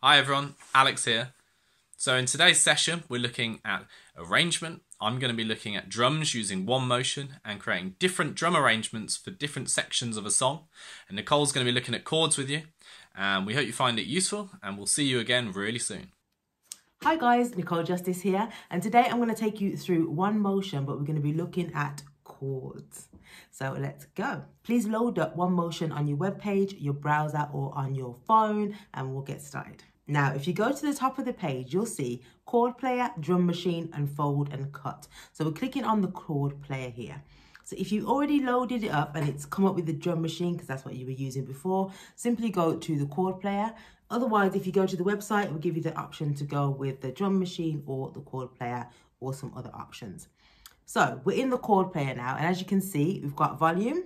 Hi everyone, Alex here. So in today's session, we're looking at arrangement. I'm going to be looking at drums using one motion and creating different drum arrangements for different sections of a song. And Nicole's going to be looking at chords with you. And we hope you find it useful, and we'll see you again really soon. Hi guys, Nicole Justice here, and today I'm going to take you through one motion, but we're going to be looking at chords. So let's go. Please load up one motion on your webpage, your browser, or on your phone, and we'll get started. Now, if you go to the top of the page, you'll see chord player, drum machine, and fold and cut. So we're clicking on the chord player here. So if you already loaded it up and it's come up with the drum machine, because that's what you were using before, simply go to the chord player. Otherwise, if you go to the website, it will give you the option to go with the drum machine or the chord player or some other options. So we're in the chord player now, and as you can see, we've got volume.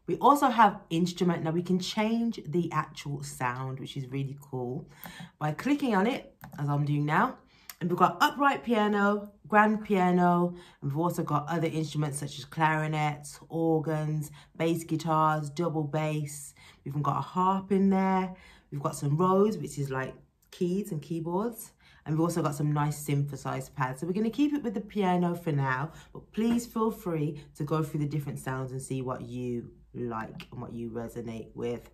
We also have instrument. Now we can change the actual sound, which is really cool, by clicking on it, as I'm doing now. And we've got upright piano, grand piano, and we've also got other instruments such as clarinets, organs, bass guitars, double bass. We've even got a harp in there. We've got some rows, which is like keys and keyboards. And we've also got some nice synthesized pads. So we're going to keep it with the piano for now, but please feel free to go through the different sounds and see what you like and what you resonate with.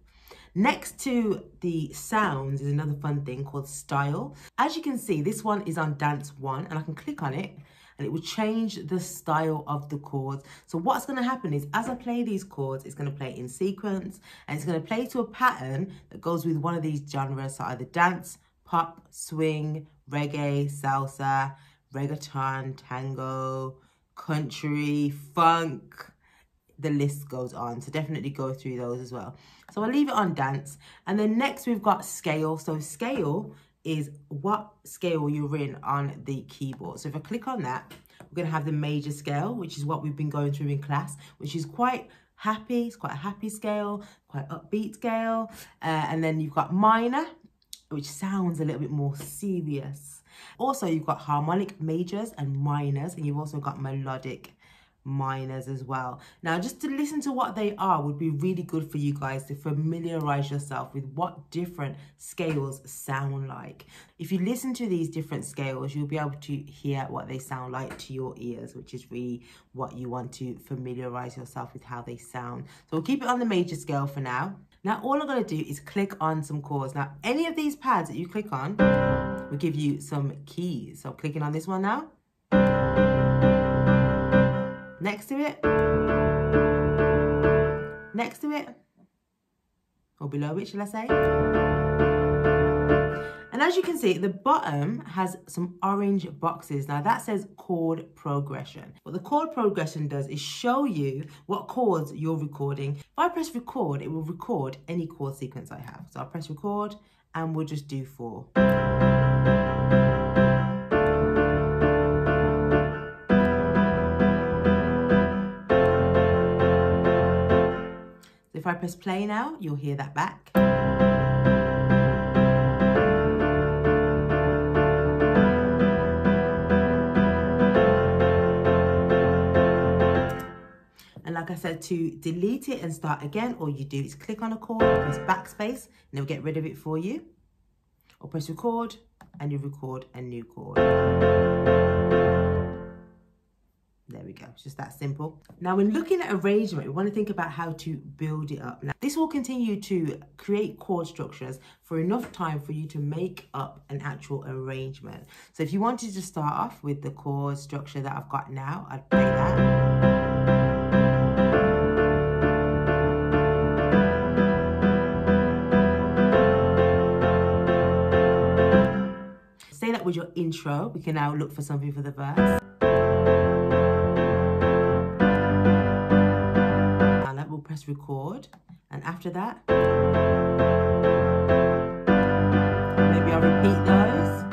Next to the sounds is another fun thing called style. As you can see, this one is on dance 1, and I can click on it and it will change the style of the chords. So what's going to happen is, as I play these chords, it's going to play in sequence, and it's going to play to a pattern that goes with one of these genres, so either dance, pop, swing, reggae, salsa, reggaeton, tango, country, funk. The list goes on, so definitely go through those as well. So I'll leave it on dance. And then next we've got scale. So scale is what scale you're in on the keyboard. So if I click on that, we're going to have the major scale, which is what we've been going through in class, which is quite happy. It's quite a happy scale, quite upbeat scale. And then you've got minor, which sounds a little bit more serious. Also, you've got harmonic majors and minors, and you've also got melodic minors as well. Now, just to listen to what they are would be really good for you guys to familiarize yourself with what different scales sound like. If you listen to these different scales, you'll be able to hear what they sound like to your ears, which is really what you want to familiarize yourself with how they sound. So we'll keep it on the major scale for now. Now, all I'm going to do is click on some chords. Now, any of these pads that you click on will give you some keys. So I'm clicking on this one now. Next to it, next to it, or below it, shall I say? And as you can see, the bottom has some orange boxes. Now that says chord progression. What the chord progression does is show you what chords you're recording. If I press record, it will record any chord sequence I have. So I'll press record and we'll just do 4. If I press play now, you'll hear that back. And like I said, to delete it and start again, all you do is click on a chord, press backspace, and it'll get rid of it for you. Or press record, and you record a new chord. There we go, it's just that simple. Now, when looking at arrangement, we want to think about how to build it up. Now, this will continue to create chord structures for enough time for you to make up an actual arrangement. So if you wanted to start off with the chord structure that I've got now, I'd play that. Say that was your intro. We can now look for something for the verse. Press record, and after that, maybe I'll repeat those.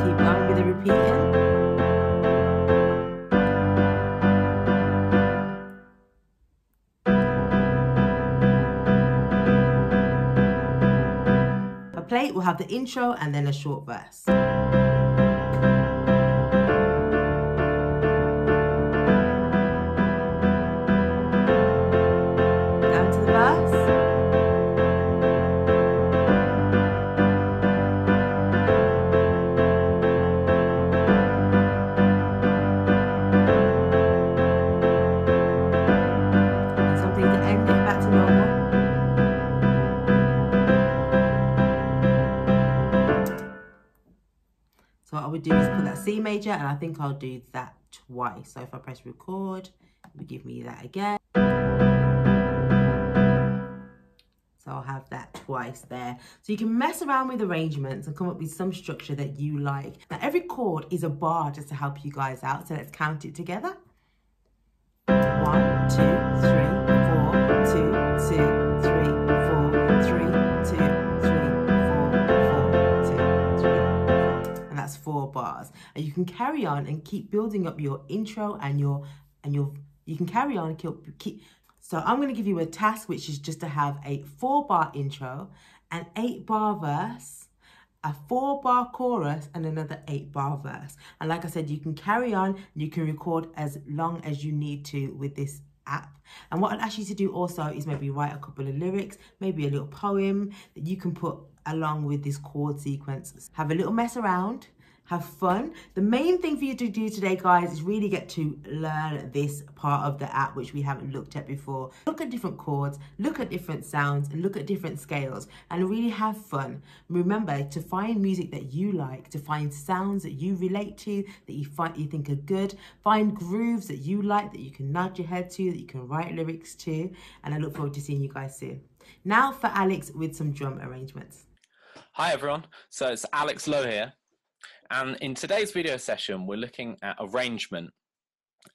Keep going with the repeating. A play will have the intro and then a short verse. Down to the verse. would do is put that C major, and I think I'll do that twice. So if I press record, it will give me that again. So I'll have that twice there. So you can mess around with arrangements and come up with some structure that you like. Now every chord is a bar just to help you guys out. So let's count it together. 1, 2, 3, 4, 2, 2, 3, 4, 3, 2, 3, 4, 4, 2, 3, 4. And that's 4 bars. And you can carry on and keep building up your intro and you can carry on and keep. So I'm going to give you a task, which is just to have a 4-bar intro, an 8-bar verse, a 4-bar chorus, and another 8-bar verse. And like I said, you can carry on, you can record as long as you need to with this app. And what I'd ask you to do also is maybe write a couple of lyrics, maybe a little poem that you can put along with this chord sequence. Have a little mess around. Have fun. The main thing for you to do today, guys, is really get to learn this part of the app, which we haven't looked at before. Look at different chords, look at different sounds, and look at different scales, and really have fun. Remember to find music that you like, to find sounds that you relate to, that you think are good. Find grooves that you like, that you can nod your head to, that you can write lyrics to, and I look forward to seeing you guys soon. Now for Alex with some drum arrangements. Hi everyone, so it's Alex Lowe here. And in today's video session, we're looking at arrangement,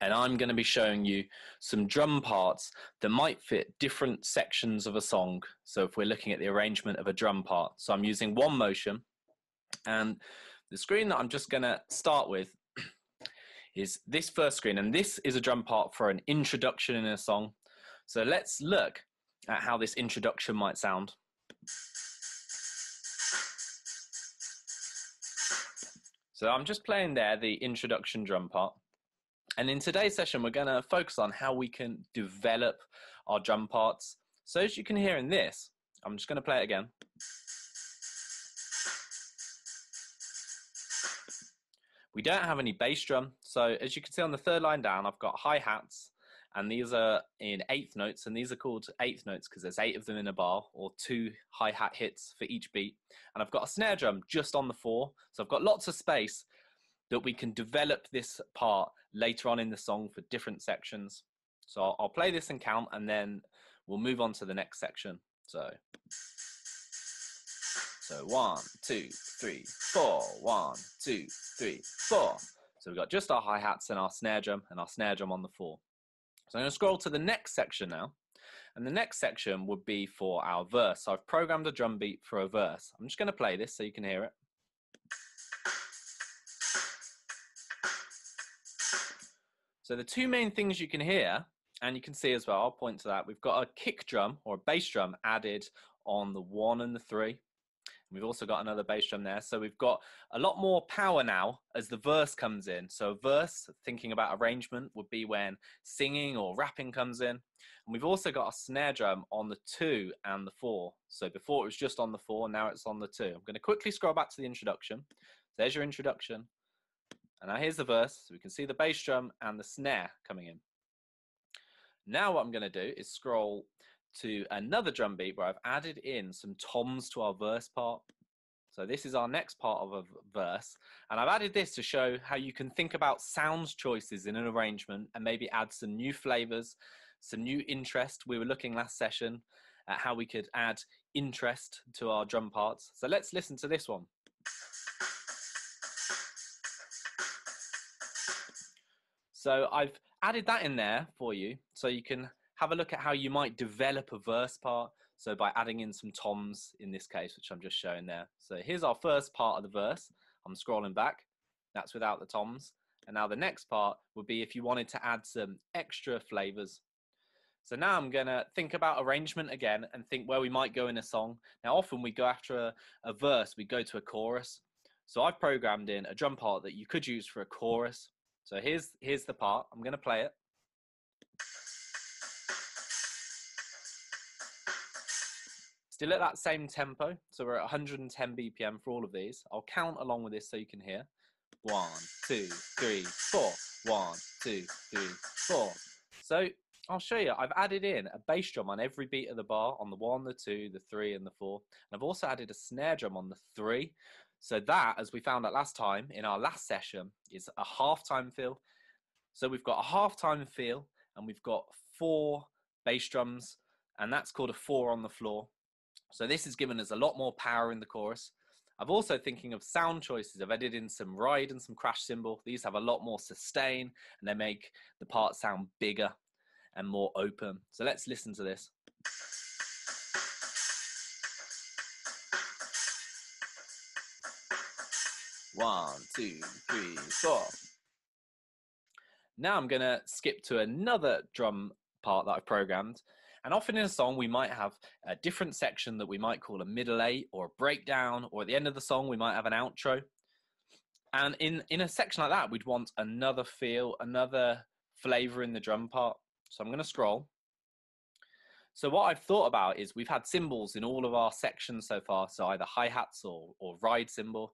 and I'm going to be showing you some drum parts that might fit different sections of a song. So if we're looking at the arrangement of a drum part, so I'm using One Motion, and the screen that I'm just going to start with is this first screen, and this is a drum part for an introduction in a song. So let's look at how this introduction might sound. So I'm just playing there the introduction drum part. And in today's session, we're going to focus on how we can develop our drum parts. So as you can hear in this, I'm just going to play it again. We don't have any bass drum. So as you can see on the 3rd line down, I've got hi-hats, and these are in 8th notes, and these are called 8th notes because there's 8 of them in a bar, or 2 hi-hat hits for each beat. And I've got a snare drum just on the 4, so I've got lots of space that we can develop this part later on in the song for different sections. So I'll play this and count, and then we'll move on to the next section. So 1, 2, 3, 4, 1, 2, 3, 4. So we've got just our hi-hats and our snare drum on the 4. So I'm going to scroll to the next section now, and the next section would be for our verse. So I've programmed a drum beat for a verse. I'm just going to play this so you can hear it. So the 2 main things you can hear, and you can see as well, I'll point to that, we've got a kick drum or a bass drum added on the 1 and the 3. We've also got another bass drum there. So we've got a lot more power now as the verse comes in. So a verse, thinking about arrangement, would be when singing or rapping comes in. And we've also got a snare drum on the 2 and the 4. So before it was just on the 4, now it's on the 2. I'm going to quickly scroll back to the introduction. There's your introduction. And now here's the verse. So we can see the bass drum and the snare coming in. Now what I'm going to do is scroll to another drum beat where I've added in some toms to our verse part. So this is our next part of a verse, and I've added this to show how you can think about sound choices in an arrangement and maybe add some new flavors, some new interest. We were looking last session at how we could add interest to our drum parts. So let's listen to this one. So I've added that in there for you so you can have a look at how you might develop a verse part. So by adding in some toms in this case, which I'm just showing there. So here's our first part of the verse. I'm scrolling back. That's without the toms. And now the next part would be if you wanted to add some extra flavors. So now I'm going to think about arrangement again and think where we might go in a song. Now often we go after a verse, we go to a chorus. So I've programmed in a drum part that you could use for a chorus. So here's the part. I'm going to play it. Still at that same tempo, so we're at 110 BPM for all of these. I'll count along with this so you can hear. 1, 2, 3, 4. 1, 2, 3, 4. So I'll show you. I've added in a bass drum on every beat of the bar, on the 1, the 2, the 3, and the 4. And I've also added a snare drum on the 3. So that, as we found out last time in our last session, is a half-time feel. So we've got a half-time feel and we've got 4 bass drums, and that's called a 4 on the floor. So this has given us a lot more power in the chorus. I've also thinking of sound choices. I've added in some ride and some crash cymbal. These have a lot more sustain and they make the part sound bigger and more open. So let's listen to this. One, two, three, four. Now I'm going to skip to another drum part that I've programmed. And often in a song, we might have a different section that we might call a middle 8 or a breakdown, or at the end of the song, we might have an outro. And in a section like that, we'd want another feel, another flavor in the drum part. So I'm going to scroll. So what I've thought about is we've had cymbals in all of our sections so far, so either hi-hats or ride cymbal.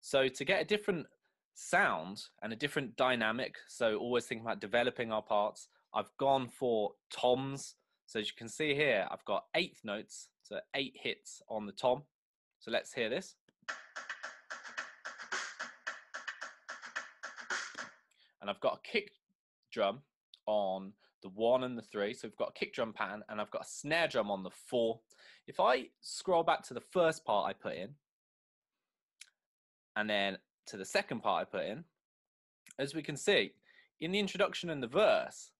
So to get a different sound and a different dynamic, so always thinking about developing our parts, I've gone for toms. So as you can see here, I've got 8th notes, so 8 hits on the tom. So let's hear this. And I've got a kick drum on the 1 and the 3. So we've got a kick drum pattern, and I've got a snare drum on the 4. If I scroll back to the first part I put in, and then to the second part I put in, as we can see, in the introduction and the verse,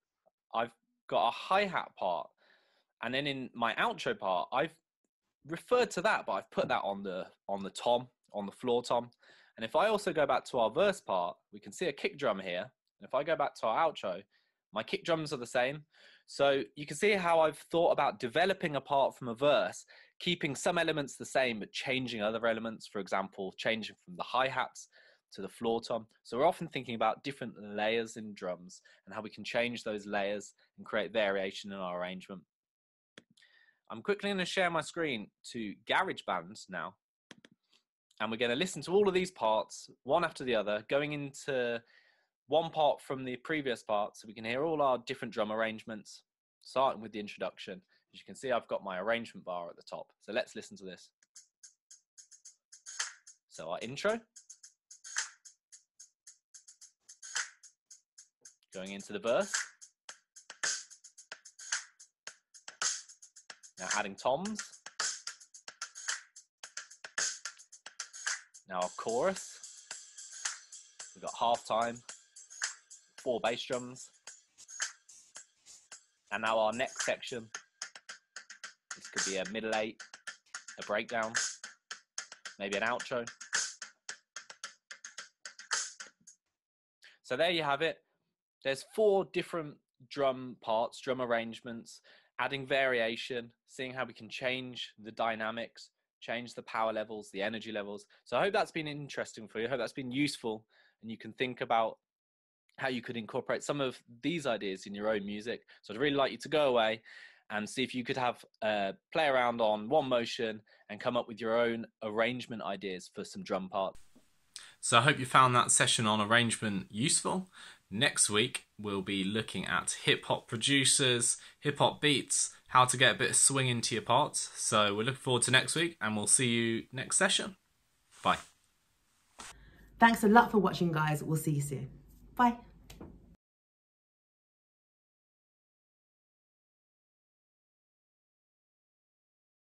I've got a hi-hat part. And then in my outro part, I've referred to that, but I've put that on the tom, on the floor tom. And if I also go back to our verse part, we can see a kick drum here. And if I go back to our outro, my kick drums are the same. So you can see how I've thought about developing a part from a verse, keeping some elements the same, but changing other elements. For example, changing from the hi-hats to the floor tom. So we're often thinking about different layers in drums and how we can change those layers and create variation in our arrangement. I'm quickly going to share my screen to GarageBand now. And we're going to listen to all of these parts, one after the other, going into one part from the previous part so we can hear all our different drum arrangements, starting with the introduction. As you can see, I've got my arrangement bar at the top. So let's listen to this. So our intro. Going into the verse. Now adding toms. Now our chorus. We've got half time, 4 bass drums. And now our next section. This could be a middle 8, a breakdown, maybe an outro. So there you have it. There's 4 different drum parts, drum arrangements, adding variation, seeing how we can change the dynamics, change the power levels, the energy levels. So I hope that's been interesting for you. I hope that's been useful, and you can think about how you could incorporate some of these ideas in your own music. So I'd really like you to go away and see if you could have play around on One Motion and come up with your own arrangement ideas for some drum parts. So I hope you found that session on arrangement useful. Next week, we'll be looking at hip-hop producers, hip-hop beats, how to get a bit of swing into your parts. So we're looking forward to next week, and we'll see you next session. Bye. Thanks a lot for watching, guys. We'll see you soon. Bye.